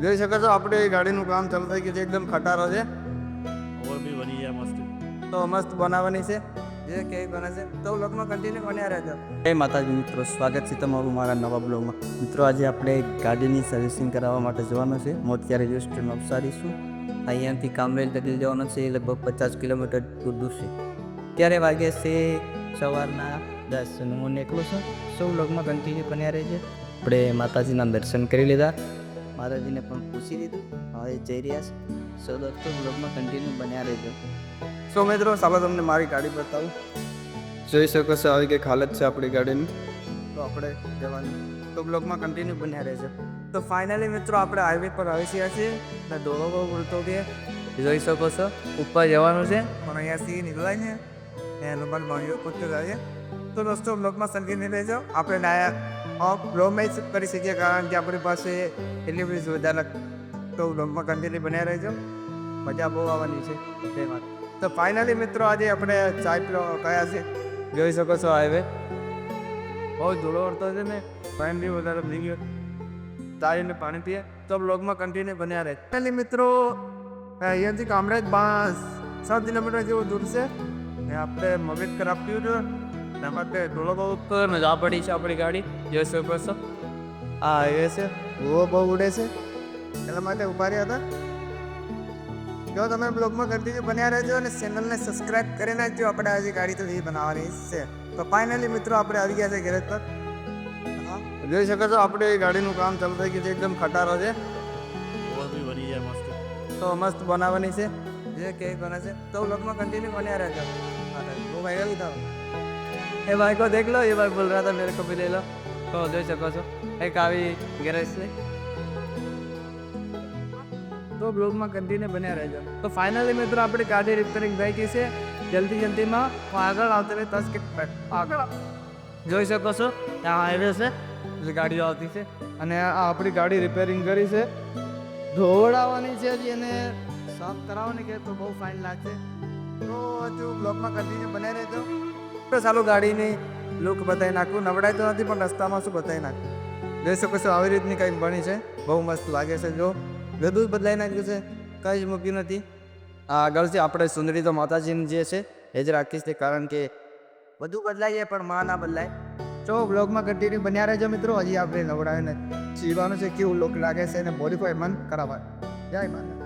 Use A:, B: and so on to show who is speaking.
A: જોઈ શકો છો આપણે ગાડીનું કામ ચાલુ થઈ ગયું છે, એકદમ ખટારો છે
B: और भी बनी है मस्त।
A: તો મસ્ત બનાવવાની છે જે કેવી બને છે તો વ્લોગમાં કન્ટિન્યુ બન્યા રહેજો। જય માતાજી મિત્રો, સ્વાગત છે તમારું મારા નવા બ્લોગમાં। મિત્રો આજે આપણે ગાડીની સર્વિસિંગ કરાવવા માટે જવાનું છે। હું અત્યારે જસ્ટ નવસારી છું, અહીંયાથી કામરેજ લગી જવાનું છે, લગભગ 50 કિલોમીટર દૂર છે। અત્યારે વાગે છે સવારના 10 અને હું નીકળું છું। સૌ વ્લોગમાં કન્ટિન્યુ બન્યા રહેજો। આપણે માતાજીના દર્શન કરી લીધા, માતાજીને પણ પૂછી લીધું, હવે જઈ રહ્યા છે। સો દોસ્તો વ્લોગમાં કન્ટિન્યુ બન્યા રહેજો। સો મિત્રો ચાલો તમને મારી ગાડી બતાવું। જોઈ શકો છો આવી કંઈક હાલત છે આપણી ગાડીની, તો આપણે જવાનું તો બ્લોગમાં કન્ટિન્યુ બન્યા રહેજો। તો ફાઇનલી મિત્રો આપણે હાઈવે પર આવી ગયા છીએ અને દોડો બહુ ઉડતો કે જોઈ શકો છો ઉપર જવાનું છે, પણ અહીંયાથી નીકળાય ને એનું પણ મળ્યું પૂછતું જાય। તો દોસ્તો બ્લોગમાં કન્ટિન્યુ રહેજો। આપણે ડાયા બ્લોગમાં જ કરી શકીએ કારણ કે આપણી પાસે એટલી બધી સુવિધા નથી, તો બ્લોગમાં કન્ટિન્યુ બન્યા રહેજો, મજા બહુ આવવાની છે તે વાત। તો ફાઇનલી મિત્રો આજે આપણે ચાય પીવા કયા છે, જોઈ શકો છો હાઈવે બહુ ધૂળો ઉડતો છે ને પાણી બી વધારે થઈ ગયો, ચાય અને પાણી પીએ તો બ્લોગમાં કન્ટિન્યુ બન્યા રહે। ફાઇનલી મિત્રો અહીંયાથી કામરેજ 7 કિલોમીટર જેવું દૂર છે ને આપણે મગજ ખરાબ થયું હતું ને માટે ધૂળો બહુ ઉડતો ને જા પડી છે આપણી ગાડી, જોઈ શકો છો આ હાઈવે છે, ધૂળો બહુ ઉડે છે એટલા માટે ઉભા રહ્યા હતા। જો તમે બ્લોગમાં કન્ટિન્યુ બન્યા રહેજો અને ચેનલને સબસ્ક્રાઇબ કરી નાખજો। આપણે આજે ગાડી તો એ બનાવવાની છે। તો ફાઇનલી મિત્રો આપણે આવી ગયા છે ગેરેજ પર, જોઈ શકો છો આપણે ગાડીનું કામ ચાલુ થઈ ગયું છે, એકદમ ખટારો છે
B: और भी बनी है मस्त।
A: તો મસ્ત બનાવવાની છે જે કેવી બને છે તો બ્લોગમાં કન્टिन्यू बन्या રહેજો। वो वायरल था, ये भाई को देख लो, ये भाई बोल रहा था मेरे को भी ले लो, तो જોઈ શકો છો એક આવી ગેરેજ છે, તો બ્લોગમાં કન્ટિન્યુ બન્યા રહેજો। તો ફાઇનલી મિત્રો આપણી ગાડી રિપેરિંગ થઈ ગઈ છે, જલ્દીમાં હું આગળ આવતી રહી 10 કે આગળ જોઈ શકો છો ત્યાં હાઈવે છે એટલે ગાડીઓ આવતી છે અને આ આપણી ગાડી રિપેરિંગ કરી છે, ધોવડાવવાની છે હજી એને સાફ કરાવવાની કે તો બહુ ફાઇન લાગશે। તો હજુ બ્લોગમાં કન્ટિન્યુ બન્યા રહેજો। તો ચાલો ગાડીની લુક બતાવી નાખું, નવડાય તો નથી પણ રસ્તામાં શું બતાવી નાખું, જોઈ શકો છો આવી રીતની કંઈક બની છે, બહુ મસ્ત લાગે છે। જો બધું બદલાઈ નાખ્યું છે, કંઈ જ મૂક્યું નથી। આ આગળ છે આપણે સુંદરી તો માતાજીની જે છે એ જ રાખીશ તે કારણ કે બધું બદલાઈ જાય પણ માં ના બદલાય। તો બ્લોગમાં કન્ટિન્યુ બન્યા રહેજો મિત્રો। હજી આપણે નવડાવીને સીવાનું છે કેવું લુક લાગે છે અને મોડિફાઈ મન કરાવવા। જય માતા।